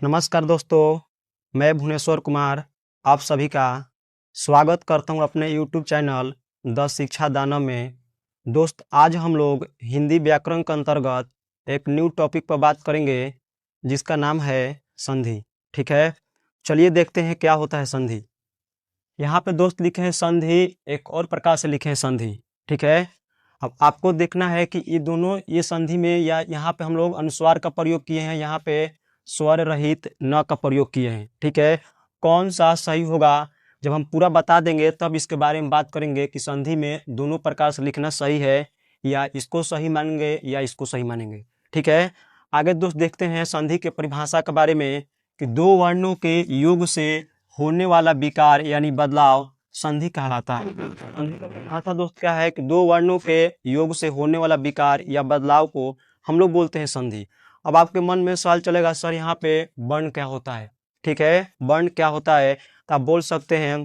नमस्कार दोस्तों, मैं भुवनेश्वर कुमार आप सभी का स्वागत करता हूं अपने YouTube चैनल द शिक्षा दानव में। दोस्त, आज हम लोग हिंदी व्याकरण के अंतर्गत एक न्यू टॉपिक पर बात करेंगे जिसका नाम है संधि। ठीक है, चलिए देखते हैं क्या होता है संधि। यहाँ पे दोस्त लिखे हैं संधि, एक और प्रकार से लिखे हैं संधि। ठीक है, अब आपको देखना है कि ये दोनों ये संधि में या यहाँ पे हम लोग अनुस्वार का प्रयोग किए हैं, यहाँ पे स्वर रहित न का प्रयोग किए हैं। ठीक है, कौन सा सही होगा जब हम पूरा बता देंगे तब इसके बारे में बात करेंगे कि संधि में दोनों प्रकार से लिखना सही है या इसको सही मानेंगे या इसको सही मानेंगे। ठीक है, आगे दोस्त देखते हैं संधि के परिभाषा के बारे में कि दो वर्णों के योग से होने वाला विकार यानी बदलाव संधि कहलाता है। संधि का परिभाषा दोस्त क्या है कि दो वर्णों के योग से होने वाला विकार या बदलाव को हम लोग बोलते हैं संधि। अब आपके मन में सवाल चलेगा, सर यहाँ पे वर्ण क्या होता है? ठीक है, वर्ण क्या होता है तो आप बोल सकते हैं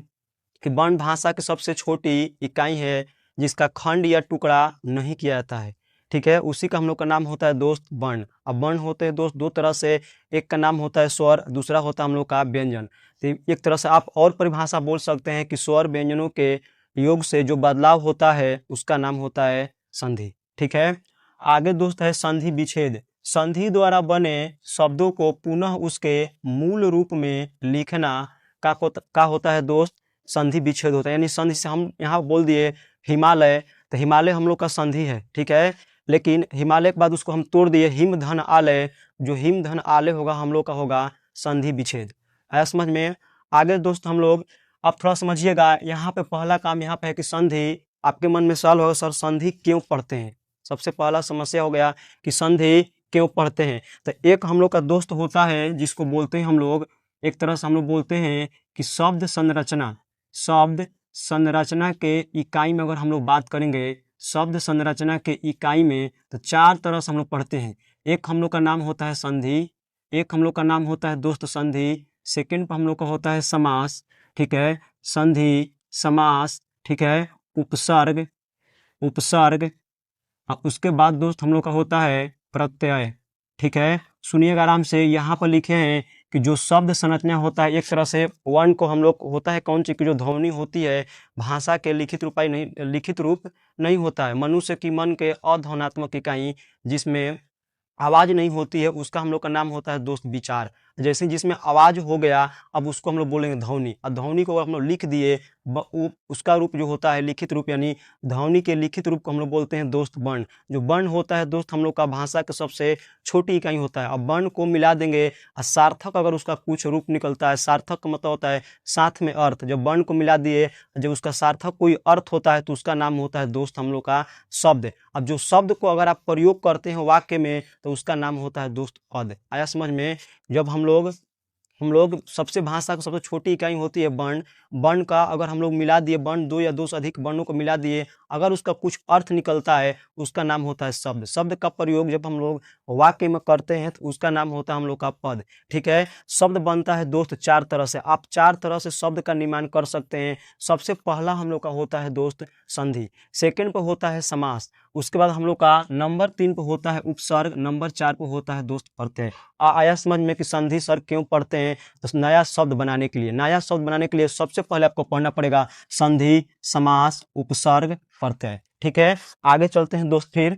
कि वर्ण भाषा की सबसे छोटी इकाई है जिसका खंड या टुकड़ा नहीं किया जाता है। ठीक है, उसी का हम लोग का नाम होता है दोस्त वर्ण। अब वर्ण होते हैं दोस्त दो तरह से, एक का नाम होता है स्वर, दूसरा होता है हम लोग का व्यंजन। तो एक तरह से आप और परिभाषा बोल सकते हैं कि स्वर व्यंजनों के योग से जो बदलाव होता है उसका नाम होता है संधि। ठीक है, आगे दोस्त है संधि विच्छेद। संधि द्वारा बने शब्दों को पुनः उसके मूल रूप में लिखना का होता है दोस्त संधि विच्छेद होता है। यानी संधि से हम यहाँ बोल दिए हिमालय, तो हिमालय हम लोग का संधि है। ठीक है, लेकिन हिमालय के बाद उसको हम तोड़ दिए हिम धन आलय, जो हिम धन आलय होगा हम लोग का होगा संधि विच्छेद। आया समझ में? आगे दोस्त हम लोग अब थोड़ा समझिएगा, यहाँ पे पहला काम यहाँ पे है कि संधि, आपके मन में सवाल होगा सर संधि क्यों पढ़ते हैं? सबसे पहला समस्या हो गया कि संधि क्यों पढ़ते हैं। तो एक हम लोग का दोस्त होता है जिसको बोलते हैं हम लोग, एक तरह से हम लोग बोलते हैं कि शब्द संरचना के इकाई में अगर हम लोग बात करेंगे, शब्द संरचना के इकाई में तो चार तरह से हम लोग पढ़ते हैं। एक हम लोग का नाम होता है संधि, एक हम लोग का नाम होता है दोस्त संधि, सेकंड पर हम लोग का होता है समास। ठीक है, संधि, समास, ठीक है, उपसर्ग, और उसके बाद दोस्त हम लोग का होता है प्रत्यय। ठीक है, सुनिएगा आराम से, यहाँ पर लिखे हैं कि जो शब्द संरचना होता है, एक तरह से वर्ण को हम लोग होता है कौन सी की जो ध्वनि होती है, भाषा के लिखित रूप नहीं होता है। मनुष्य की मन के अध्वन्यात्मक इकाई जिसमें आवाज नहीं होती है उसका हम लोग का नाम होता है दोस्त विचार। जैसे जिसमें आवाज हो गया अब उसको हम लोग बोलेंगे ध्वनि, और ध्वनि को हम लोग लिख दिए उसका रूप जो होता है लिखित रूप, यानी ध्वनि के लिखित रूप को हम लोग बोलते हैं दोस्त वर्ण। जो वर्ण होता है दोस्त हम लोग का भाषा के सबसे छोटी इकाई होता है। अब वर्ण को मिला देंगे और सार्थक अगर उसका कुछ रूप निकलता है, सार्थक का मतलब होता है साथ में अर्थ, जब वर्ण को मिला दिए जब उसका सार्थक कोई अर्थ होता है तो उसका नाम होता है दोस्त हम लोग का शब्द। अब जो शब्द को अगर आप प्रयोग करते हैं वाक्य में तो उसका नाम होता है दोस्त पद। आया समझ में? जब हम लोग सबसे भाषा की सबसे छोटी इकाई होती है वर्ण, वर्ण का अगर हम लोग मिला दिए, वर्ण दो या दो से अधिक वर्णों को मिला दिए, अगर उसका कुछ अर्थ निकलता है उसका नाम होता है शब्द। शब्द का प्रयोग जब हम लोग वाक्य में करते हैं तो उसका नाम होता है हम लोग का पद। ठीक है, शब्द बनता है दोस्त चार तरह से, आप चार तरह से शब्द का निर्माण कर सकते हैं। सबसे पहला हम लोग का होता है दोस्त संधि, सेकंड पर होता है समास, उसके बाद हम लोग का नंबर 3 पर होता है उपसर्ग, नंबर 4 पर होता है दोस्त प्रत्यय। आया समझ में कि संधि सर क्यों पढ़ते हैं? तो नया शब्द बनाने के लिए सबसे पहले आपको पढ़ना पड़ेगा संधि, समास, उपसर्ग, प्रत्यय। ठीक है, आगे चलते हैं दोस्त। फिर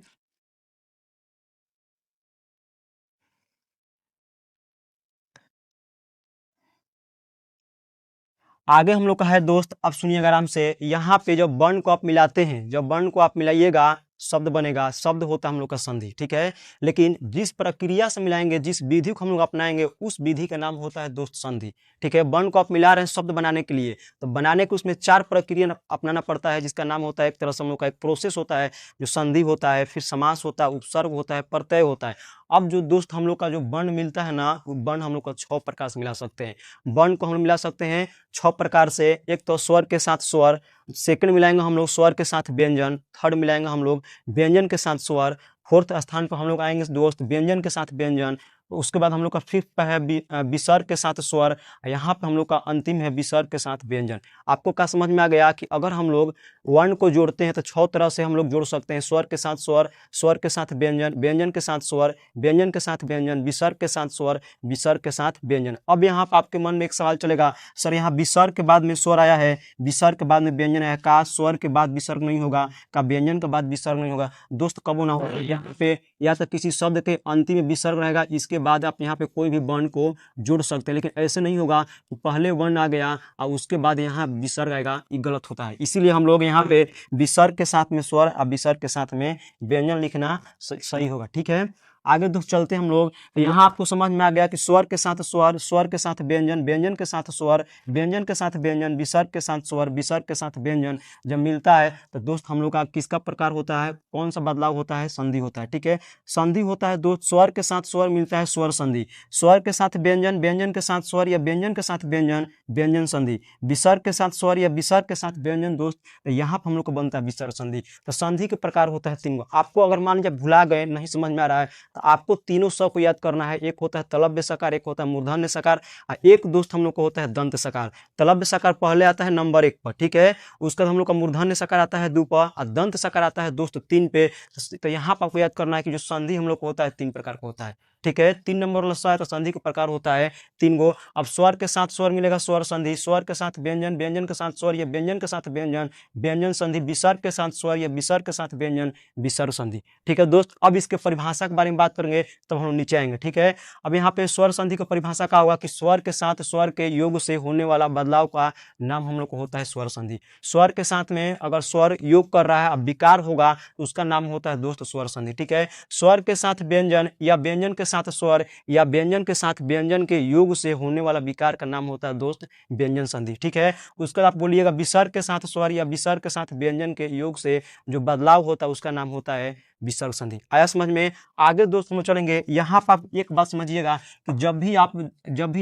आगे हम लोग का है दोस्त, अब सुनिएगा आराम से, यहाँ पे जब वर्ण को आप मिलाते हैं, जब वर्ण को आप मिलाइएगा शब्द बनेगा, शब्द होता है हम लोग का संधि। ठीक है, लेकिन जिस प्रक्रिया से मिलाएंगे, जिस विधि को हम लोग अपनाएंगे उस विधि का नाम होता है दोस्त संधि। ठीक है, वर्ण को आप मिला रहे हैं शब्द बनाने के लिए, तो बनाने के उसमें चार प्रक्रिया अपनाना पड़ता है जिसका नाम होता है, एक तरह से हम लोग का एक प्रोसेस होता है जो संधि होता है, फिर समास होता है, उपसर्ग होता है, प्रत्यय होता है। अब जो दोस्त हम लोग का जो वर्ण मिलता है ना, वो वर्ण हम लोग का 6 प्रकार से मिला सकते हैं। वर्ण को हम मिला सकते हैं 6 प्रकार से। एक तो स्वर के साथ स्वर, सेकंड मिलाएंगे हम लोग स्वर के साथ व्यंजन, थर्ड मिलाएंगे हम लोग व्यंजन के साथ स्वर, फोर्थ स्थान पर हम लोग आएंगे दोस्त व्यंजन के साथ व्यंजन, उसके बाद हम लोग का फिफ्थ है विसर्ग के साथ स्वर, यहाँ पे हम लोग का अंतिम है विसर्ग के साथ व्यंजन। आपको क्या समझ में आ गया कि अगर हम लोग वर्ण को जोड़ते हैं तो 6 तरह से हम लोग जोड़ सकते हैं। स्वर के साथ स्वर, स्वर के साथ व्यंजन, व्यंजन के साथ स्वर, व्यंजन के साथ व्यंजन, विसर्ग के साथ स्वर, विसर्ग के साथ व्यंजन। अब यहाँ पर आपके मन में एक सवाल चलेगा, सर यहाँ विसर्ग के बाद में स्वर आया है, विसर्ग के बाद में व्यंजन आया, का स्वर के बाद विसर्ग नहीं होगा, का व्यंजन के बाद विसर्ग नहीं होगा? दोस्त कबो ना होगा। यहाँ पे या तो किसी शब्द के अंतिम में विसर्ग रहेगा, इसके बाद आप यहाँ पे कोई भी वर्ण को जोड़ सकते हैं, लेकिन ऐसे नहीं होगा पहले वर्ण आ गया और उसके बाद यहाँ विसर्ग आएगा, ये गलत होता है। इसीलिए हम लोग यहाँ पे विसर्ग के साथ में स्वर और विसर्ग के साथ में व्यंजन लिखना सही होगा। ठीक है, आगे दोस्त चलते हैं हम लोग। यहाँ आपको समझ में आ गया कि स्वर के साथ स्वर, स्वर के साथ व्यंजन, व्यंजन के साथ स्वर, व्यंजन के साथ व्यंजन, विसर्ग के साथ स्वर, विसर्ग के साथ व्यंजन जब मिलता है तो दोस्त हम लोग का किसका प्रकार होता है, कौन सा बदलाव होता है? संधि होता है। ठीक है, संधि होता है दोस्त, स्वर के साथ स्वर मिलता है स्वर संधि, स्वर के साथ व्यंजन, व्यंजन के साथ स्वर या व्यंजन के साथ व्यंजन, व्यंजन संधि, विसर्ग के साथ स्वर या विसर्ग के साथ व्यंजन दोस्त, तो यहाँ पर हम लोग को बनता है विसर्ग संधि। तो संधि के प्रकार होता है 3 गो। आपको अगर मान लीजिए भुला गए, नहीं समझ में आ रहा है, तो आपको तीनों स को याद करना है। एक होता है तलव्य सकार, एक होता है मूर्धन्य सकार, और एक दोस्त हम लोग को होता है दंत सकार। तलव्य सकार पहले आता है नंबर 1 पर, ठीक है, उसका हम लोग का मूर्धन्य सकार आता है 2 पर और दंत सकार आता है दोस्त 3 पे। तो यहाँ पर आपको याद करना है कि जो संधि हम लोग को होता है 3 प्रकार का होता है। ठीक है, 3 नंबर वाला स है तो संधि का प्रकार होता है 3 गो। अब स्वर के साथ स्वर मिलेगा स्वर संधि, स्वर के साथ व्यंजन, व्यंजन के साथ स्वर या व्यंजन के साथ व्यंजन, व्यंजन संधि, विसर्ग के साथ स्वर या विसर्ग के साथ व्यंजन, विसर्ग संधि। ठीक है दोस्त, अब इसके परिभाषा के बारे में बात करेंगे तब हम नीचे आएंगे। ठीक है, अब यहाँ पे स्वर संधि का परिभाषा क्या होगा कि स्वर के साथ स्वर के योग से होने वाला बदलाव का नाम हम लोग को होता है स्वर संधि। स्वर के साथ में अगर स्वर योग कर रहा है, अब विकार होगा तो उसका नाम होता है दोस्त स्वर संधि। ठीक है, स्वर के साथ व्यंजन या व्यंजन के साथ स्वर या व्यंजन के साथ व्यंजन के योग से होने वाला विकार का नाम होता है दोस्त व्यंजन संधि। ठीक है, उसके बाद आप बोलिएगा विसर्ग के साथ स्वर या विसर्ग के साथ व्यंजन के योग से जो बदलाव होता है उसका नाम होता है विसर्ग संधि। आया समझ में? आगे दोस्त हम चलेंगे। यहाँ पर आप एक बात समझिएगा कि जब भी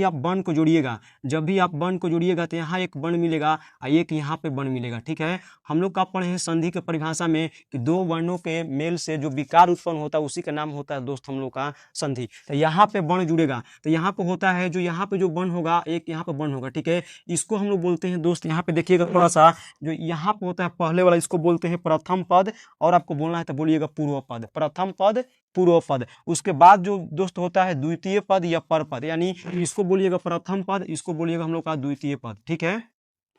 आप वर्ण को जोड़िएगा, जब भी आप वर्ण को जोड़िएगा तो यहाँ एक वर्ण मिलेगा और एक यहाँ पे वर्ण मिलेगा। ठीक है, हम लोग का पढ़े हैं संधि के परिभाषा में कि 2 वर्णों के मेल से जो विकार उत्पन्न होता है उसी का नाम होता है दोस्त हम लोग का संधि। तो यहाँ पे वर्ण जुड़ेगा तो यहाँ पे होता है जो यहाँ पे जो वर्ण होगा एक यहाँ पे वर्ण होगा। ठीक है, इसको हम लोग बोलते हैं दोस्त, यहाँ पे देखिएगा थोड़ा सा, जो यहाँ पे होता है पहले वाला इसको बोलते हैं प्रथम पद, और आपको बोलना है तो बोलिएगा पूर्व पद, प्रथम पद पूर्व पद। उसके बाद जो दोस्त होता है द्वितीय पद या पर पद, यानी इसको बोलिएगा प्रथम पद, इसको बोलिएगा हम लोग का द्वितीय पद। ठीक है,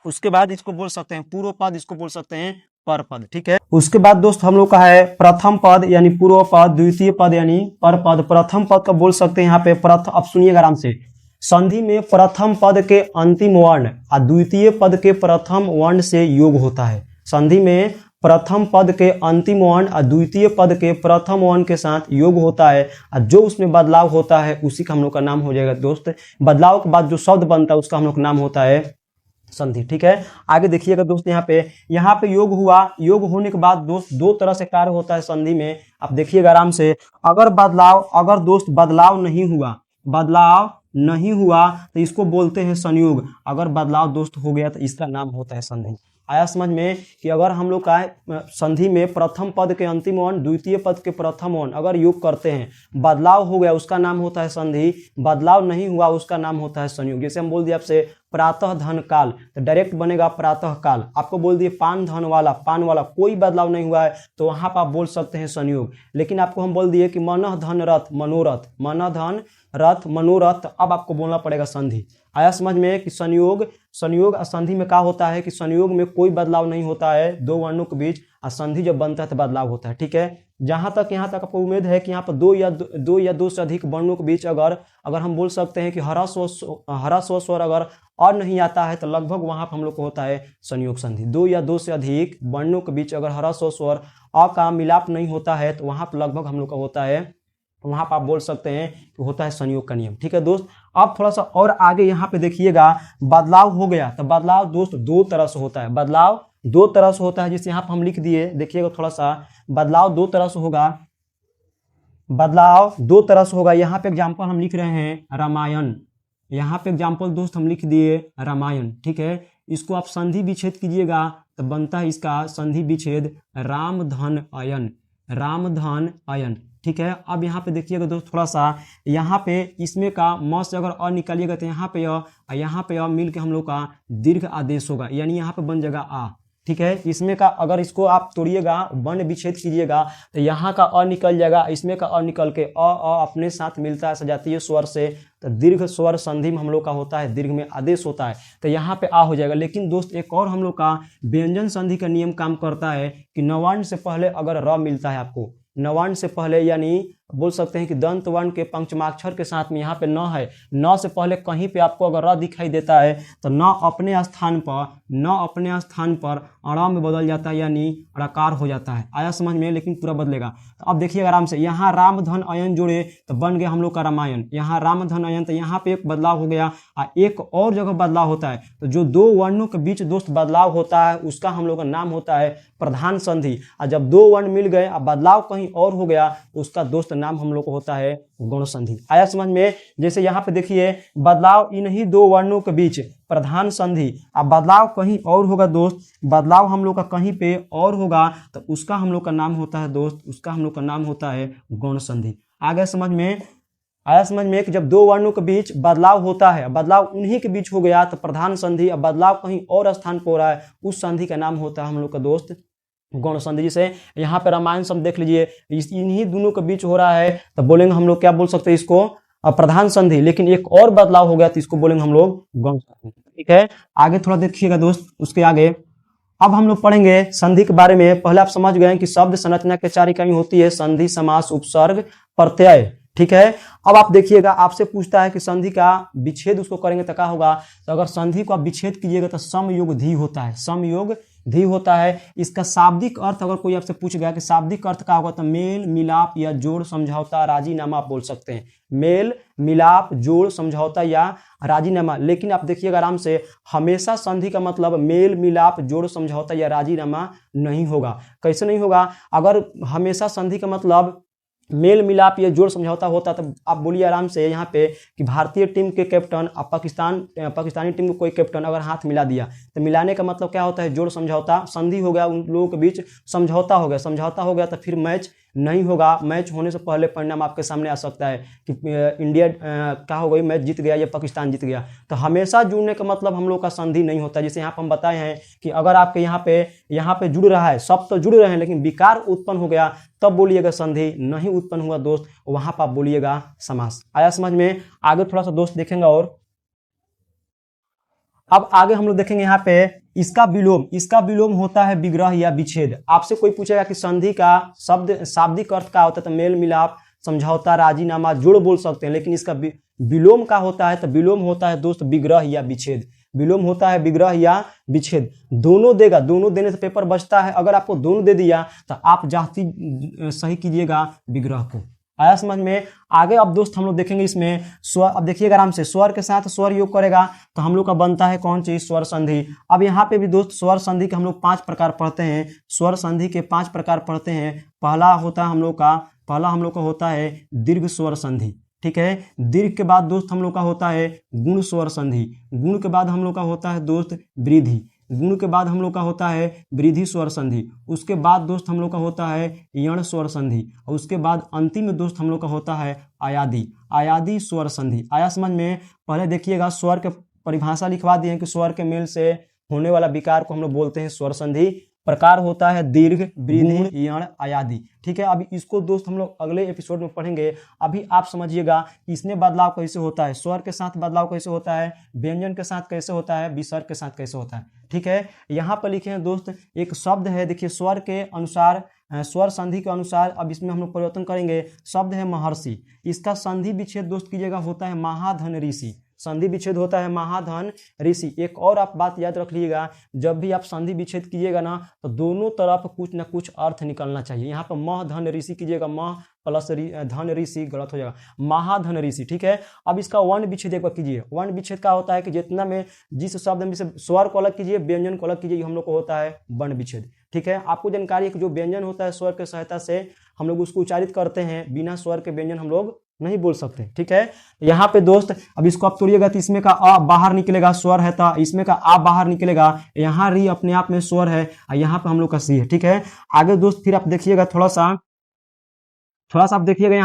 उसके बाद इसको बोल सकते हैं पूर्व पद, इसको बोल सकते हैं पर पद। ठीक है, उसके बाद दोस्त हम लोग का है प्रथम पद यानी पूर्व पद, द्वितीय पद यानी पर पद। प्रथम पद का बोल सकते हैं यहाँ पे प्रथम, अब सुनिएगा आराम से, संधि में प्रथम पद के अंतिम वर्ण और द्वितीय पद के प्रथम वर्ण से योग होता है। संधि में प्रथम पद के अंतिम वर्ण और द्वितीय पद के प्रथम वर्ण के साथ योग होता है और जो उसमें बदलाव होता है उसी का हम लोग का नाम हो जाएगा दोस्त, बदलाव के बाद जो शब्द बनता है उसका हम लोग का नाम होता है संधि। ठीक है, आगे देखिएगा दोस्त, यहाँ पे योग हुआ, योग होने के बाद दोस्त 2 तरह से कार्य होता है संधि में। आप देखिएगा आराम से, अगर दोस्त बदलाव नहीं हुआ तो इसको बोलते हैं संयोग। अगर बदलाव दोस्त हो गया तो इसका नाम होता है संधि। आया समझ में कि अगर हम लोग का संधि में प्रथम पद के अंतिम वर्ण द्वितीय पद के प्रथम वर्ण अगर योग करते हैं, बदलाव हो गया उसका नाम होता है संधि, बदलाव नहीं हुआ उसका नाम होता है संयोग। जैसे हम बोल दिए आपसे प्रातः धन काल, तो डायरेक्ट बनेगा प्रातः काल। आपको बोल दिए पान धन वाला, पान वाला, कोई बदलाव नहीं हुआ है तो वहां पर आप बोल सकते हैं संयोग। लेकिन आपको हम बोल दिए कि मनः धन रथ मनोरथ, मनः धन रथ मनोरथ, अब आपको बोलना पड़ेगा संधि। आया समझ में कि संयोग और संधि में क्या होता है कि संयोग में कोई बदलाव नहीं होता है 2 वर्णों के बीच, और संधि जब बनता है तो बदलाव होता है। ठीक है, यहाँ तक आपको उम्मीद है कि यहाँ पर 2 या 2 से अधिक वर्णों के बीच अगर हम बोल सकते हैं कि ह्रस्व स्वर अगर और नहीं आता है तो लगभग वहां पर हम लोग को होता है संयोग संधि। 2 या 2 से अधिक वर्णों के बीच अगर ह्रस्व स्वर अ का मिलाप नहीं होता है तो वहां पर लगभग हम लोग का होता है, वहां पर आप बोल सकते हैं कि होता है संयोग का नियम। ठीक है दोस्त, अब थोड़ा सा और आगे यहाँ पे देखिएगा, बदलाव हो गया तो बदलाव दोस्त 2 तरह से होता है, बदलाव 2 तरह से होता है। जिसे यहाँ पर हम लिख दिए, देखिएगा थोड़ा सा, बदलाव 2 तरह से होगा, बदलाव 2 तरह से होगा। यहाँ पे एग्जाम्पल हम लिख रहे हैं रामायण, यहाँ पे एग्जाम्पल दोस्त हम लिख दिए रामायण। ठीक है, इसको आप संधि विच्छेद कीजिएगा तो बनता है इसका संधि विच्छेद राम धन अयन, राम धन अयन। ठीक है। अब यहाँ पे देखिएगा दोस्त थोड़ा सा, यहाँ पे इसमें का म से अगर अ निकालिएगा तो यहाँ पे अ, यहाँ पे अ मिल के हम लोग का दीर्घ आदेश होगा, यानी यहाँ पे बन जाएगा आ। ठीक है। इसमें का अगर इसको आप तोड़िएगा, वर्ण विच्छेद कीजिएगा तो यहाँ का अ निकल जाएगा, इसमें का अ निकल के अ अपने साथ मिलता है सजातीय स्वर से, तो दीर्घ स्वर संधि में हम लोग का होता है, दीर्घ में आदेश होता है, तो यहाँ पे आ हो जाएगा। लेकिन दोस्त एक और हम लोग का व्यंजन संधि का नियम काम करता है कि नवार्ण से पहले अगर र मिलता है आपको, नवार्ण से पहले, यानी बोल सकते हैं कि दंत वर्ण के पंचमाक्षर के साथ में यहाँ पे न है, न से पहले कहीं पे आपको अगर र दिखाई देता है तो न अपने स्थान पर अड़ा में बदल जाता है, यानी ड़कार हो जाता है। आया समझ में? लेकिन पूरा बदलेगा। तो अब देखिएगा आराम से, यहाँ राम धन अयन जोड़े तो बन गया हम लोग का रामायण। यहाँ राम धन अयन, तो यहाँ पे एक बदलाव हो गया, एक और जगह बदलाव होता है। तो जो दो वर्णों के बीच दोस्त बदलाव होता है उसका हम लोग का नाम होता है प्रधान संधि। और जब दो वर्ण मिल गए और बदलाव कहीं और हो गया उसका दोस्त नाम हम लोग को होता है गौण संधि। आया समझ में? जैसे यहाँ पे देखिए, बदलाव इन्हीं दो वर्णों के बीच प्रधान संधि, अब बदलाव कहीं और होगा दोस्त, बदलाव हम लोग का कहीं पे और होगा तो उसका हम लोग का नाम होता है दोस्त, उसका हम लोग का नाम होता है गौण संधि। आ गया समझ में? आया समझ में कि जब दो वर्णों के बीच बदलाव होता है, बदलाव उन्हीं के बीच हो गया तो प्रधान संधि, अब बदलाव कहीं और स्थान पर हो रहा है उस संधि का नाम होता है हम लोग का दोस्त गौण संधि। जैसे यहाँ पे रामायण शब्द देख लीजिए, इन्हीं दोनों के बीच हो रहा है तो बोलेंगे हम लोग, क्या बोल सकते हैं इसको, प्रधान संधि। लेकिन एक और बदलाव हो गया तो इसको बोलेंगे हम लोग गौण संधि। ठीक है। आगे थोड़ा देखिएगा दोस्त, उसके आगे अब हम लोग पढ़ेंगे संधि के बारे में। पहले आप समझ गए कि शब्द संरचना के 4 इकाई होती है, संधि, समास, उपसर्ग, प्रत्यय। ठीक है। अब आप देखिएगा, आपसे पूछता है कि संधि का विच्छेद उसको करेंगे तो क्या होगा, तो अगर संधि को आप विच्छेद कीजिएगा तो समयोग धी होता है, समयोग धी होता है। इसका शाब्दिक अर्थ अगर कोई आपसे पूछ गया कि शाब्दिक अर्थ क्या होगा, तो मेल मिलाप या जोड़ समझौता राजीनामा आप बोल सकते हैं, मेल मिलाप जोड़ समझौता या राजीनामा। लेकिन आप देखिएगा आराम से, हमेशा संधि का मतलब मेल मिलाप जोड़ समझौता या राजीनामा नहीं होगा। कैसे नहीं होगा? अगर हमेशा संधि का मतलब मेल मिलाप या जोड़ समझौता होता तो आप बोलिए आराम से यहाँ पे कि भारतीय टीम के कैप्टन और पाकिस्तानी टीम को कोई कैप्टन अगर हाथ मिला दिया तो मिलाने का मतलब क्या होता है, जोड़ समझौता। संधि हो गया, उन लोगों के बीच समझौता हो गया, समझौता हो गया तो फिर मैच नहीं होगा। मैच होने से पहले परिणाम आपके सामने आ सकता है कि इंडिया क्या हो गई, मैच जीत गया या पाकिस्तान जीत गया। तो हमेशा जुड़ने का मतलब हम लोग का संधि नहीं होता। जैसे यहाँ पर हम बताए हैं कि अगर आपके यहाँ पे जुड़ रहा है, सब तो जुड़ रहे हैं लेकिन विकार उत्पन्न हो गया तब बोलिएगा संधि, नहीं उत्पन्न हुआ दोस्त वहां पर आप बोलिएगा समास। आया समझ में? आगे थोड़ा सा दोस्त देखेंगे। और अब आगे हम लोग देखेंगे यहाँ पे इसका विलोम होता है विग्रह या विच्छेद। आपसे कोई पूछेगा कि संधि का शाब्दिक अर्थ क्या होता है, तो मेल मिलाप, समझौता, राजीनामा, जोड़ बोल सकते हैं। लेकिन इसका विलोम का होता है तो विलोम होता है दोस्त विग्रह या विच्छेद। विलोम होता है विग्रह या विच्छेद, दोनों देगा, दोनों देने से पेपर बचता है। अगर आपको दोनों दे दिया तो आप जाति सही कीजिएगा विग्रह को। आया समझ में? आगे अब दोस्त हम लोग देखेंगे इसमें स्वर। अब देखिएगा आराम से, स्वर के साथ स्वर योग करेगा तो हम लोग का बनता है कौन चीज, स्वर संधि। अब यहाँ पे भी दोस्त स्वर संधि के हम लोग 5 प्रकार पढ़ते हैं, स्वर संधि के 5 प्रकार पढ़ते हैं। पहला हम लोग का होता है दीर्घ स्वर संधि। ठीक है। दीर्घ के बाद दोस्त हम लोग का होता है गुण स्वर संधि। गुण के बाद हम लोग का होता है दोस्त वृद्धि। गुण के बाद हम लोग का होता है वृद्धि स्वर संधि। उसके बाद दोस्त हम लोग का होता है यण स्वर संधि। और उसके बाद अंतिम में दोस्त हम लोग का होता है आयादी स्वर संधि। आया समझ में? पहले देखिएगा, स्वर के परिभाषा लिखवा दिए कि स्वर के मेल से होने वाला विकार को हम लोग बोलते हैं स्वर संधि। प्रकार होता है दीर्घ, वृद्धि, यण, आयादी। ठीक है। अभी इसको दोस्त हम लोग अगले एपिसोड में पढ़ेंगे। अभी आप समझिएगा इसमें बदलाव कैसे होता है, स्वर के साथ बदलाव कैसे होता है, व्यंजन के साथ कैसे होता है, विसर्ग के साथ कैसे होता है। ठीक है। यहाँ पर लिखे हैं दोस्त, एक शब्द है, देखिए स्वर के अनुसार, स्वर संधि के अनुसार अब इसमें हम लोग परिवर्तन करेंगे। शब्द है महर्षि, इसका संधि विच्छेद दोस्त कीजिएगा होता है महाधन ऋषि। संधि विच्छेद होता है महाधन ऋषि। एक और आप बात याद रख लीजिएगा, जब भी आप संधि विच्छेद कीजिएगा ना तो दोनों तरफ कुछ ना कुछ अर्थ निकलना चाहिए। यहाँ पर मह धन ऋषि कीजिएगा, मह प्लस धन ऋषि गलत हो जाएगा, महाधन ऋषि। ठीक है। अब इसका वर्ण विच्छेद एक बार कीजिए। वर्ण विच्छेद का होता है कि जितना में जिस शब्द में से स्वर को अलग कीजिए, व्यंजन को अलग कीजिए, हम लोग को होता है वर्ण विच्छेद। ठीक है। आपको जानकारी है कि जो व्यंजन होता है स्वर के सहायता से हम लोग उसको उच्चारित करते हैं, बिना स्वर के व्यंजन हम लोग नहीं बोल सकते। ठीक है। यहाँ पे दोस्त अब इसको आप तोड़िएगा तो इसमें का अ बाहर निकलेगा, स्वर है, तो इसमें का आ बाहर निकलेगा। यहाँ री अपने आप में स्वर है और यहाँ पे हम लोग का सी है। ठीक है। आगे दोस्त फिर आप देखिएगा थोड़ा सा, थोड़ा सा आप देखिएगा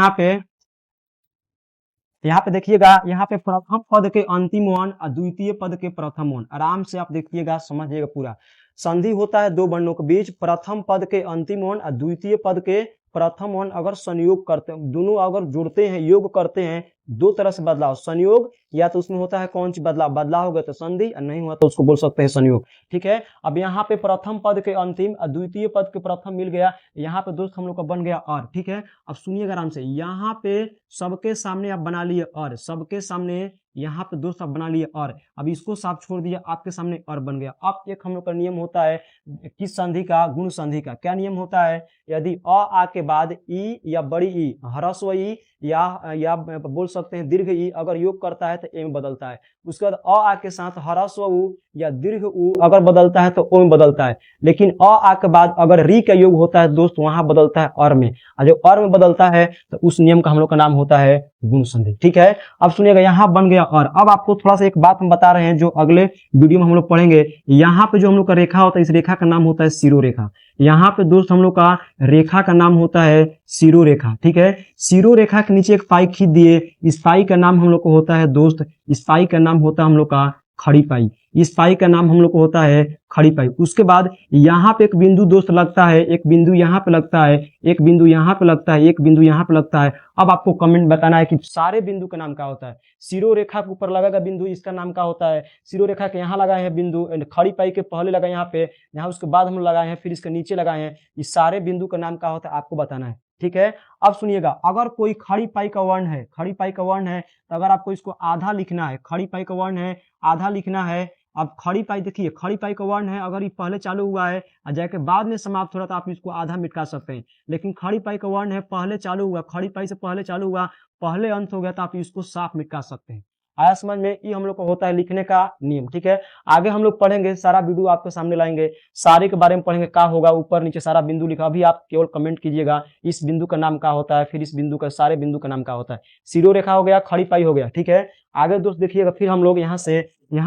यहाँ पे देखिएगा, यहाँ पे प्रथम पद के अंतिम वर्ण और द्वितीय पद के प्रथम वर्ण, आराम से आप देखिएगा, समझिएगा पूरा। संधि होता है दो वर्णों के बीच, प्रथम पद के अंतिम वर्ण और द्वितीय पद के प्रथम वर्ण अगर संयोग करते हैं, दोनों अगर जुड़ते हैं, योग करते हैं, दो तरह से बदलाव, संयोग या तो उसमें होता है कौन सी बदलाव, बदलाव हो गया तो संधि, और नहीं हुआ तो उसको बोल सकते हैं संयोग। ठीक है, अब यहाँ पे प्रथम पद के अंतिम और द्वितीय पद के प्रथम मिल गया, यहाँ पे दोस्त हम लोग का बन गया और। ठीक है, अब सुनिएगा आराम से, यहाँ पे सबके सामने आप बना लिए और, सबके सामने यहाँ पे दोस्त आप बना लिए और, अब इसको साफ छोड़ दिया, आपके सामने और बन गया। अब एक हम लोग का नियम होता है किस संधि का, गुण संधि का। क्या नियम होता है, यदि अ आ के बाद ई या बड़ी ई, ह्रस्व ई या बोल सकते हैं दीर्घ ई अगर योग करता है तो ए में बदलता है। उसके बाद अ आ के साथ ह्रस्व उ या दीर्घ उ अगर बदलता है तो ओ में बदलता है, लेकिन अ आ के बाद अगर री का योग होता है दोस्त, वहां बदलता है और में, और जो और में बदलता है तो उस नियम का हम लोग का नाम होता है गुण संधि। ठीक है, अब सुनिएगा, यहाँ बन गया और। अब आपको थोड़ा सा एक बात हम बता रहे हैं जो अगले वीडियो में हम लोग पढ़ेंगे। यहाँ पे जो हम लोग का रेखा होता है, इस रेखा का नाम होता है सिरोरेखा। यहाँ पे दोस्त हम लोग का रेखा का नाम होता है सिरोरेखा। ठीक है, सिरोरेखा के नीचे एक पाई खींच दिए, इस पाई का नाम हम लोग को होता है दोस्त, इस पाई का नाम होता है हम लोग का खड़ी पाई, इस पाई का नाम हम लोग को होता है खड़ी पाई। उसके बाद यहाँ पे एक बिंदु दोस्त लगता है, एक बिंदु यहाँ पे लगता है, एक बिंदु यहाँ पे लगता है, एक बिंदु यहाँ पे लगता है। अब आपको कमेंट बताना है कि सारे बिंदु का नाम क्या होता है। सिरोरेखा के ऊपर लगाएगा बिंदु, इसका नाम क्या होता है। सिरोरेखा के यहाँ लगाए हैं बिंदु, खड़ी पाई के पहले लगाए यहाँ पे, यहाँ उसके बाद हम लगाए हैं, फिर इसके नीचे लगाए हैं, इस सारे बिंदु का नाम क्या होता है आपको बताना है। ठीक है, अब सुनिएगा, अगर कोई खड़ी पाई का वर्ण है, खड़ी पाई का वर्ण है, तो अगर आपको इसको आधा लिखना है, खड़ी पाई का वर्ण है, आधा लिखना है। अब खड़ी पाई देखिए, खड़ी पाई का वर्ण है, अगर ये पहले चालू हुआ है और जाके बाद में समाप्त हो रहा, तो आप इसको आधा मिटा सकते हैं। लेकिन खड़ी पाई का वर्ण है, पहले चालू हुआ, खड़ी पाई से पहले चालू हुआ, पहले अंत हो गया, तो आप इसको साफ मिटा सकते हैं। आया समझ में, ये हम लोग को होता है लिखने का नियम। ठीक है, आगे हम लोग पढ़ेंगे, सारा वीडियो आपके सामने लाएंगे, सारे के बारे में पढ़ेंगे, क्या होगा, ऊपर नीचे सारा बिंदु लिखा। अभी आप केवल कमेंट कीजिएगा इस बिंदु का नाम क्या होता है, फिर इस बिंदु का, सारे बिंदु का नाम क्या होता है। सिरोरेखा हो गया, खड़ी पाई हो गया। ठीक है, आगे दोस्त देखिएगा, फिर हम लोग यहाँ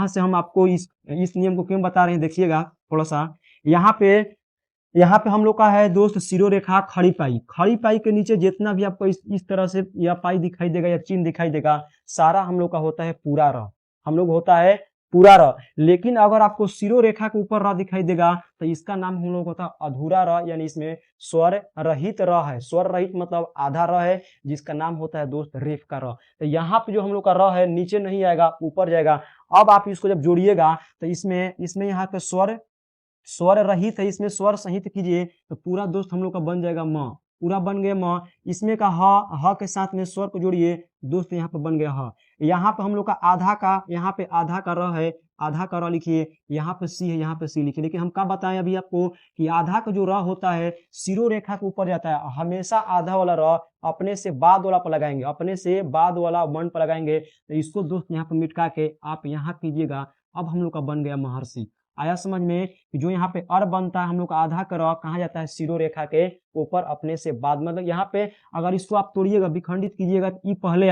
से हम आपको इस नियम को क्यों बता रहे हैं, देखिएगा थोड़ा सा। यहाँ पे हम लोग का है दोस्त सिरोरेखा खड़ी पाई, खड़ी पाई के नीचे जितना भी आपको इस तरह से या पाई दिखाई देगा या चिन्ह दिखाई देगा, सारा हम लोग का होता है पूरा र, हम लोग होता है पूरा र। लेकिन अगर आपको सिरोरेखा के ऊपर र दिखाई देगा तो इसका नाम हम लोग होता है अधूरा र, यानी इसमें स्वर रहित र है। स्वर रहित मतलब आधा र है, जिसका नाम होता है दोस्त रेफ का र। तो यहाँ पे जो हम लोग का र है नीचे नहीं आएगा, ऊपर जाएगा। अब आप इसको जब जोड़िएगा तो इसमें यहाँ पे स्वर रहित है, इसमें स्वर सहित कीजिए तो पूरा दोस्त हम लोग का बन जाएगा म, पूरा बन गया म। इसमें का ह के साथ में स्वर को जोड़िए दोस्त, यहाँ पे बन गया ह। यहाँ पे हम लोग का यहाँ पे आधा का र है, आधा का र लिखिए, यहाँ पे सी है, यहाँ पे सी लिखिए। लेकिन हम क्या बताएं अभी आपको कि आधा का जो र होता है सिरोरेखा के ऊपर जाता है, हमेशा आधा वाला र अपने से बाद वाला पर लगाएंगे, अपने से बाद वाला वर्ण पर लगाएंगे। तो इसको दोस्त यहाँ पे मिटका के आप यहाँ कीजिएगा। अब हम लोग का बन गया महर्षि। आया समझ में कि जो यहाँ पे अर बनता है हम लोग का आधा का र कहाँ जाता है, सिरोरेखा के ऊपर अपने से बाद, मतलब यहाँ पे अगर इसको आप तोड़िएगा, विखंडित कीजिएगा तो ई पहले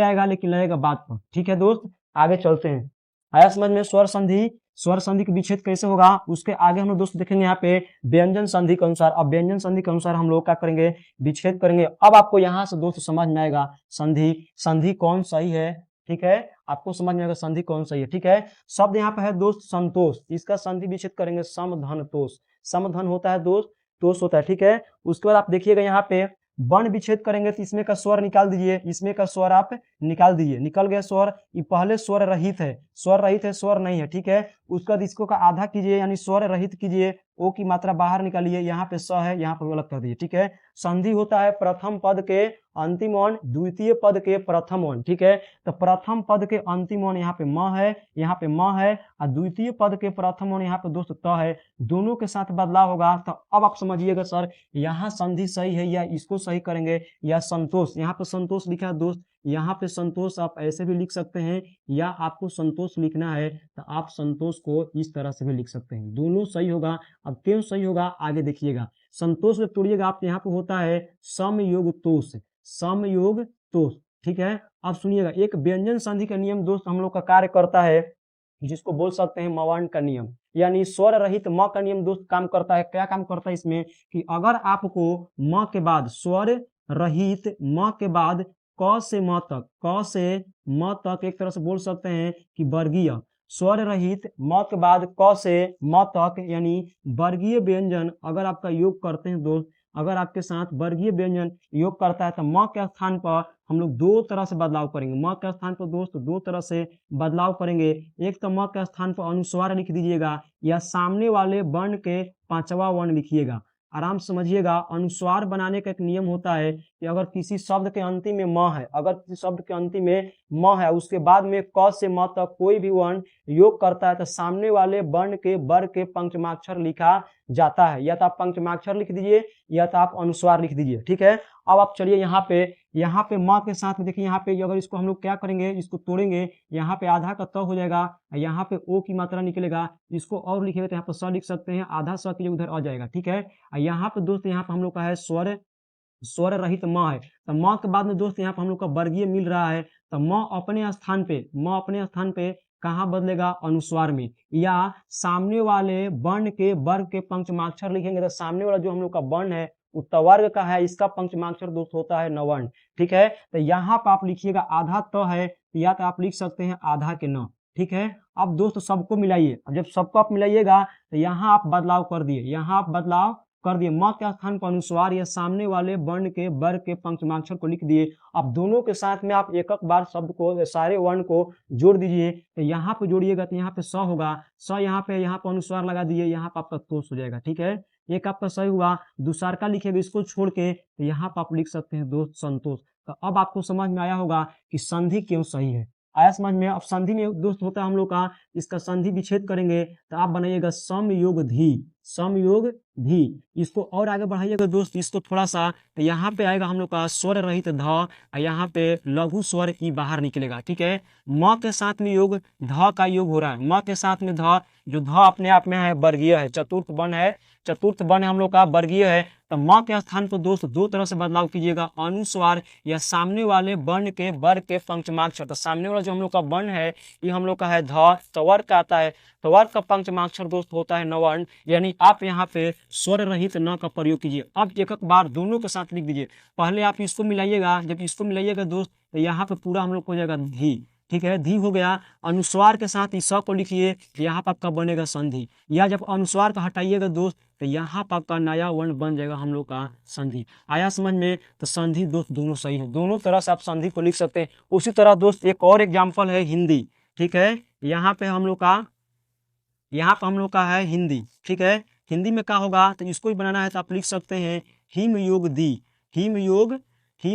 आएगा लेकिन लगेगा बाद पर। ठीक है दोस्त, आगे चलते हैं। आया समझ में, स्वर संधि का विच्छेद कैसे होगा उसके आगे हम लोग दोस्त देखेंगे यहाँ पे व्यंजन संधि के अनुसार। अब व्यंजन संधि के अनुसार हम लोग क्या करेंगे, विच्छेद करेंगे। अब आपको यहाँ से दोस्त समझ में आएगा संधि कौन सही है। ठीक है, आपको समझ में आएगा संधि कौन सही है। ठीक है, शब्द यहाँ पे है दोस्त संतोष, इसका संधि विच्छेद करेंगे समधन तोष। समधन होता है दोस्त, तोष होता है। ठीक है, उसके बाद आप देखिएगा यहाँ पे वर्ण विच्छेद करेंगे तो इसमें का स्वर निकाल दीजिए, इसमें का स्वर आप निकाल दीजिए, निकल गया स्वर। ये पहले स्वर रहित है, स्वर नहीं है। ठीक है, उसके बाद इसको का आधा कीजिए, यानी स्वर रहित कीजिए, ओ की मात्रा बाहर निकालिए, यहाँ पे स है, यहाँ पे अलग कर दीजिए। ठीक है, संधि होता है प्रथम पद के अंतिम वर्ण, द्वितीय पद के प्रथम वर्ण। ठीक है, तो प्रथम पद के अंतिम वर्ण यहाँ पे म है, यहाँ पे म है, और द्वितीय पद के प्रथम वर्ण यहाँ पे दोस्त त है, दोनों के साथ बदलाव होगा। तो अब आप समझिएगा सर यहाँ संधि सही है या इसको सही करेंगे या संतोष, यहाँ पे संतोष लिखा है दोस्त, यहाँ पे संतोष आप ऐसे भी लिख सकते हैं, या आपको संतोष लिखना है तो आप संतोष को इस तरह से भी लिख सकते हैं, दोनों सही होगा। अब क्यों सही होगा आगे देखिएगा। संतोष जब तोड़िएगा आप यहाँ पे होता है समयोग तोष। ठीक है, अब सुनिएगा, एक व्यंजन संधि का नियम दोस्त हम लोग का कार्य करता है जिसको बोल सकते हैं मवर्ण का नियम, यानी स्वर रहित म का नियम दोस्त काम करता है। क्या काम करता है इसमें कि अगर आपको म के बाद स्वर रहित म के बाद क से म तक, क से म तक एक तरह से बोल सकते हैं कि वर्गीय, स्वर रहित म के बाद क से म तक यानी वर्गीय व्यंजन अगर आपका योग करते हैं दोस्त, अगर आपके साथ वर्गीय व्यंजन योग करता है तो म के स्थान पर हम लोग दो तरह से बदलाव करेंगे। म के स्थान पर दोस्त दो तरह से बदलाव करेंगे। एक तो म के स्थान पर अनुस्वार लिख दीजिएगा या सामने वाले वर्ण के पांचवा वर्ण लिखिएगा। आराम से समझिएगा, अनुस्वार बनाने का एक नियम होता है कि अगर किसी शब्द के अंतिम में म है, अगर किसी शब्द के अंतिम में म है, उसके बाद में क से म तक कोई भी वर्ण योग करता है तो सामने वाले वर्ण के वर्ग के पंचमाक्षर लिखा जाता है। या तो आप पंचमाक्षर लिख दीजिए या तो आप अनुस्वार लिख दीजिए। ठीक है, अब आप चलिए यहाँ पे म के साथ में देखिए, यहाँ पे अगर इसको हम लोग क्या करेंगे, इसको तोड़ेंगे, यहाँ पे आधा का त हो जाएगा, यहाँ पे ओ की मात्रा निकलेगा, इसको और लिखेंगे तो यहाँ पर स लिख सकते हैं, आधा स की उधर आ जाएगा। ठीक है, यहाँ पे दोस्त यहाँ पे हम लोग का है स्वर रहित म है, तो म के बाद में दोस्त यहाँ पे हम लोग का वर्गीय मिल रहा है, तो म अपने स्थान पे कहाँ बदलेगा, अनुस्वार में। या सामने वाले वर्ण के वर्ग के पंचमाक्षर लिखेंगे तो सामने वाला जो हम लोग का वर्ण है उत्तवर्ग का है, इसका पंचमाक्षर दोस्त होता है नवर्ण। ठीक है, तो यहाँ पर आप लिखिएगा आधा त है, या तो आप लिख सकते हैं आधा के न। ठीक है, अब दोस्त सबको मिलाइए। अब जब सबको आप मिलाइएगा तो यहाँ आप बदलाव कर दिए, यहाँ आप बदलाव कर दिए, म के स्थान पर अनुस्वार या सामने वाले वर्ण के वर्ग के पंचमाक्षर को लिख दिए। अब दोनों के साथ में आप एक एक बार शब्द को, सारे वर्ण को जोड़ दीजिए। तो यहाँ पे जोड़िएगा तो यहाँ पे स होगा, स यहाँ पे अनुस्वार लगा दिए, यहाँ पे आपका तोष हो जाएगा। ठीक है, एक आपका सही हुआ। दूसरा का लिखेगा इसको छोड़ के, तो यहाँ पे आप लिख सकते हैं दोस्त संतोष। तो अब आपको समझ में आया होगा कि संधि क्यों सही है, आया समझ में। अब संधि में दोस्त होता है हम लोग का, इसका संधि विच्छेद करेंगे तो आप बनाइएगा समयोग धी, समयोग धी। इसको और आगे बढ़ाइएगा दोस्त, इसको थोड़ा सा, तो यहाँ पे आएगा हम लोग का स्वर रहित ध, यहाँ पे लघु स्वर ई बाहर निकलेगा। ठीक है, म के साथ में योग, ध का योग हो रहा है, म के साथ में ध, जो ध अपने आप में है वर्गीय है, चतुर्थ वर्ण है, चतुर्थ वर्ण हम लोग का वर्गीय है। तो म के स्थान पर दोस्त दो तरह से बदलाव कीजिएगा, अनुस्वार या सामने वाले वर्ण के वर्ग के पंचमाक्षर। तो सामने वाला जो हम लोग का वर्ण है ये हम लोग का है ध, तो वर्ग का आता है, तो वर्ग का पंचमाक्षर दोस्त होता है नवर्ण, यानी आप यहाँ पे स्वर रहित न का प्रयोग कीजिए। अब एक एक बार दोनों के साथ लिख दीजिए। पहले आप इसको मिलाइएगा, जब इसको मिलाइएगा दोस्त तो यहाँ पे पूरा हम लोग हो जाएगा धी। ठीक है, धी हो गया। अनुस्वार के साथ इस को लिखिए, यहाँ पर आपका बनेगा संधि, या जब अनुस्वार का हटाइएगा दोस्त तो यहाँ पर आपका नया वर्ण बन जाएगा हम लोग का संधि। आया समझ में। तो संधि दोस्त दोनों सही है, दोनों तरह से आप संधि को लिख सकते हैं। उसी तरह दोस्त एक और एग्जाम्पल है हिंदी। ठीक है, यहाँ पे हम लोग का है हिंदी। ठीक है, हिंदी में क्या होगा, तो इसको भी बनाना है तो आप लिख सकते हैं हिम योग दी, हिम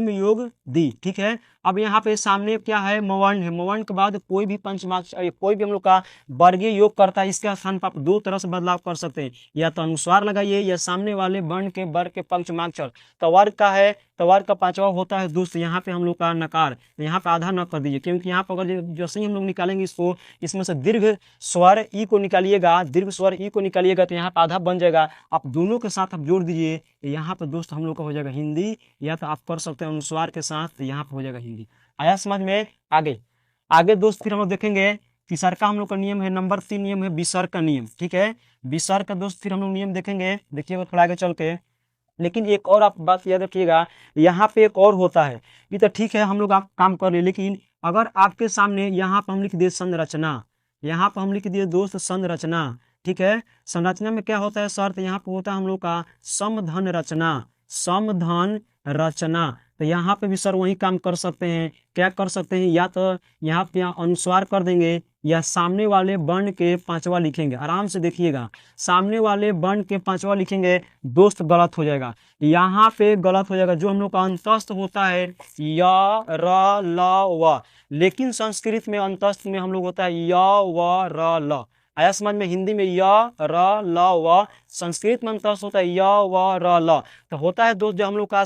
योग दी। ठीक है, अब यहाँ पे सामने क्या है, मवर्ण है, मवर्ण के बाद कोई भी पंचमाक्षर, कोई भी हम लोग का वर्गीय योग करता है, इसके स्थान पर आप दो तरह से बदलाव कर सकते हैं, या तो अनुस्वार लगाइए या सामने वाले वर्ण के वर्ग के पंचमाक्षर। तो वर्ग का है, तो वर्ग का पांचवा होता है दोस्त यहाँ पे हम लोग का नकार, तो यहाँ पे आधा न कर दीजिए, क्योंकि यहाँ पर अगर जैसे ही हम लोग निकालेंगे इसको, इसमें से दीर्घ स्वर ई को निकालिएगा, दीर्घ स्वर ई को निकालिएगा तो यहाँ पे आधा बन जाएगा। आप दोनों के साथ आप जोड़ दीजिए, यहाँ पर दोस्त हम लोग का हो जाएगा हिंदी, या तो आप कर सकते हैं अनुस्वार के साथ, तो यहाँ पे हो जाएगा हिंदी। आया समझ में। आगे दोस्त फिर हम लोग देखेंगे तीसरा का हम लोग का नियम है, नंबर 3 नियम है विसर्ग का नियम। ठीक है, विसर्ग का दोस्त फिर हम लोग नियम देखेंगे, देखिएगा थोड़ा आगे चल के। लेकिन एक और आप बात याद रखिएगा, यहाँ पे एक और होता है, ये तो ठीक है हम लोग आप काम कर रहे, लेकिन अगर आपके सामने यहाँ पर हम लिख दिए संरचना, यहाँ पर हम लिख दिए दोस्त संरचना। ठीक है, संरचना में क्या होता है शर्त, यहाँ पे होता है हम लोग का समधन रचना, समधन रचना। तो यहाँ पे भी सर वही काम कर सकते हैं, क्या कर सकते हैं, या तो यहाँ पे अनुस्वार कर देंगे या सामने वाले वर्ण के पांचवा लिखेंगे। आराम से देखिएगा, सामने वाले वर्ण के पांचवा लिखेंगे दोस्त गलत हो जाएगा, यहाँ पे गलत हो जाएगा। जो हम लोग का अंतस्थ होता है य र ल व, लेकिन संस्कृत में अंतस्थ में हम लोग होता है य व र ल। आया समझ में। हिंदी में य र ल व, संस्कृत में अंतस्थ होता है य व र ल। तो होता है दोस्त जो हम लोग का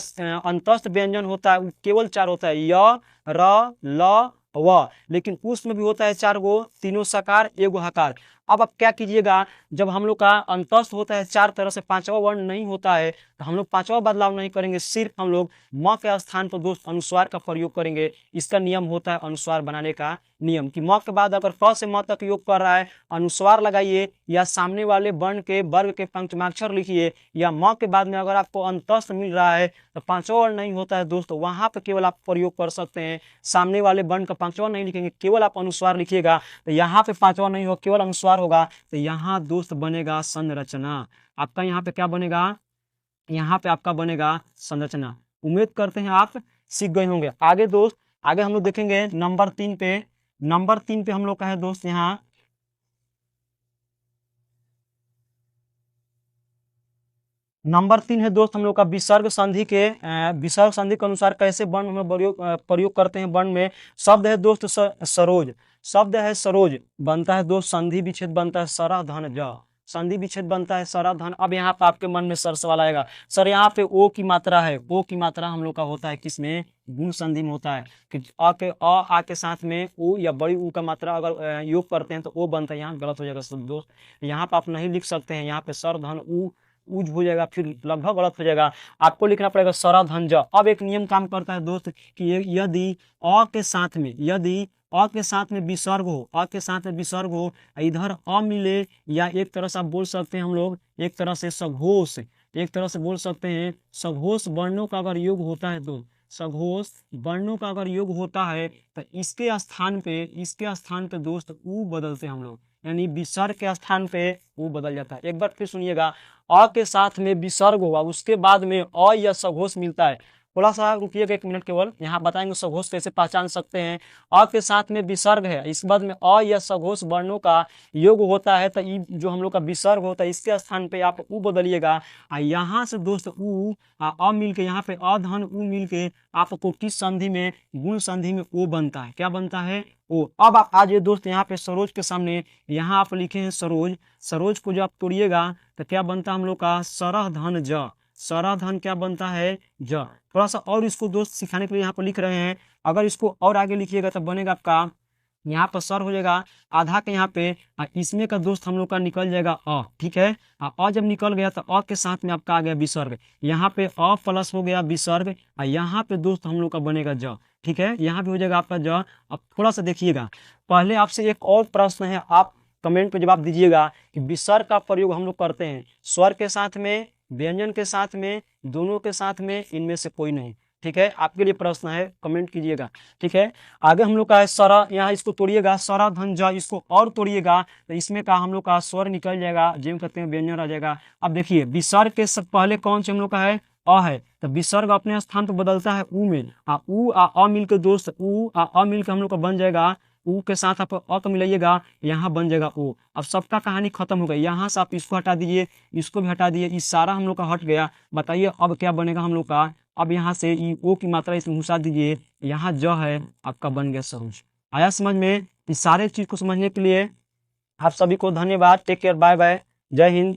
अंतस्थ व्यंजन होता है केवल 4 होता है, य र ल व, लेकिन उसमें भी होता है 4 गो, तीनों सकार एगो हकार। अब आप क्या कीजिएगा, जब हम लोग का अंतस्थ होता है 4 तरह से, 5वां वर्ण नहीं होता है, तो हम लोग 5वां बदलाव नहीं करेंगे, सिर्फ हम लोग म के स्थान पर दोस्त अनुस्वार का प्रयोग करेंगे। इसका नियम होता है अनुस्वार बनाने का नियम, कि म के बाद अगर क से म तक योग कर रहा है, अनुस्वार लगाइए, या सामने वाले वर्ण के वर्ग के पंचमाक्षर लिखिए, या म के बाद में अगर आपको अंतस्थ मिल रहा है तो 5वां वर्ण नहीं होता है दोस्तों, वहां पर केवल आप प्रयोग कर सकते हैं। सामने वाले वर्ण का 5वां नहीं लिखेंगे, केवल आप अनुस्वार लिखिएगा, तो यहाँ पे 5वां नहीं होगा, केवल अनुस्वार होगा, तो यहाँ दोस्त बनेगा संरचना। आपका यहाँ पे क्या बनेगा, यहाँ पे आपका बनेगा संरचना। उम्मीद करते हैं आप सीख गए होंगे। आगे दोस्त, आगे हम लोग देखेंगे नंबर 3 पे। नंबर 3 पे हम लोग का है दोस्त, यहाँ नंबर 3 है दोस्त हम लोग का विसर्ग संधि के विसर्ग संधि के अनुसार कैसे वर्ण में प्रयोग करते हैं। वर्ण में शब्द है दोस्त सरोज, शब्द है सरोज, बनता है दोस्त संधि विच्छेद बनता है सरा धन ज, संधि विच्छेद बनता है सरा धन। अब यहाँ पे आपके मन में सर सवाल आएगा, सर यहाँ पे ओ की मात्रा है, ओ की मात्रा हम लोग का होता है किसमें, गुण संधि में होता है, कि आ के साथ में ऊ या बड़ी ऊ का मात्रा अगर योग करते हैं तो ओ बनता है, यहाँ गलत हो जाएगा सब दोस्त। यहाँ पे आप नहीं लिख सकते हैं, यहाँ पे सर धन ऊ उज हो जाएगा, फिर लगभग गलत हो जाएगा, आपको लिखना पड़ेगा सरा धन ज। अब एक नियम काम करता है दोस्त, कि यदि अ के साथ में, यदि अ के साथ में विसर्ग हो, अ के साथ में विसर्ग हो, इधर अ मिले, या एक तरह से आप बोल सकते हैं हम लोग, एक तरह से सघोष, एक तरह से बोल सकते हैं सघोष वर्णों का अगर योग होता है तो, सघोष वर्णों का अगर योग होता है तो इसके स्थान पे, इसके स्थान पे दोस्त ऊ बदलते हैं हम लोग, यानी विसर्ग के स्थान पे ऊ बदल जाता है। एक बार फिर सुनिएगा, अ के साथ में विसर्ग हुआ, उसके बाद में अ या सघोष मिलता है, थोड़ा सा रुकिएगा 1 मिनट केवल, यहाँ बताएंगे सघोष कैसे पहचान सकते हैं। अ के साथ में विसर्ग है, इस बाद में अ या सघोष वर्णों का योग होता है, तो जो हम लोग का विसर्ग होता है इसके स्थान पे आप ऊ बदलिएगा। यहाँ से दोस्त ऊ अ मिल के, यहाँ पे अ धन ऊ मिल के आपको किस संधि में, गुण संधि में ओ बनता है, क्या बनता है, ओ। अब आप आज ये दोस्त यहाँ पे सरोज के सामने, यहाँ आप लिखे हैं सरोज, सरोज को जब आप तोड़िएगा तो क्या बनता है हम लोग का सरह धन ज, सरह धन क्या बनता है ज। थोड़ा सा और इसको दोस्त सिखाने के लिए यहाँ पर लिख रहे हैं, अगर इसको और आगे लिखिएगा तो बनेगा आपका, यहाँ पर सर हो जाएगा आधा के यहाँ पे, इसमें का दोस्त हम लोग का निकल जाएगा अ, ठीक है। जब निकल गया तो अ के साथ में आपका आ गया विसर्ग, यहाँ पे अ प्लस हो गया विसर्ग, यहाँ पे दोस्त हम लोग का बनेगा ज, ठीक है, यहाँ पे हो जाएगा आपका ज। अब थोड़ा सा देखिएगा, पहले आपसे एक और प्रश्न है, आप कमेंट पे जवाब दीजिएगा कि विसर्ग का प्रयोग हम लोग करते हैं स्वर के साथ में, व्यंजन के साथ में, दोनों के साथ में, इनमें से कोई नहीं, ठीक है। आपके लिए प्रश्न है, कमेंट कीजिएगा, ठीक है। आगे हम लोग का है सरा, यहाँ इसको तोड़िएगा सरा धन ज, इसको और तोड़िएगा तो इसमें का हम लोग का स्वर निकल जाएगा, जिम कहते हैं व्यंजन आ जाएगा। अब देखिए विसर्ग के सब पहले कौन से हम लोग का है, अ है, तो विसर्ग अपने स्थान पर बदलता है ऊ में, ऊ अ मिल के दोस्त, ऊ अ मिल के हम लोग का बन जाएगा, ऊ के साथ आप अ को मिलाइएगा, यहाँ बन जाएगा ओ। अब सबका कहानी खत्म हो गई, यहाँ से आप इसको हटा दीजिए, इसको भी हटा दिए, इस सारा हम लोग का हट गया। बताइए अब क्या बनेगा हम लोग का, अब यहाँ से ओ की मात्रा इसमें घुसा दीजिए, यहाँ ज है, आपका बन गया सरोज। आया समझ में। इस सारे चीज को समझने के लिए आप सभी को धन्यवाद। टेक केयर, बाय बाय, जय हिंद।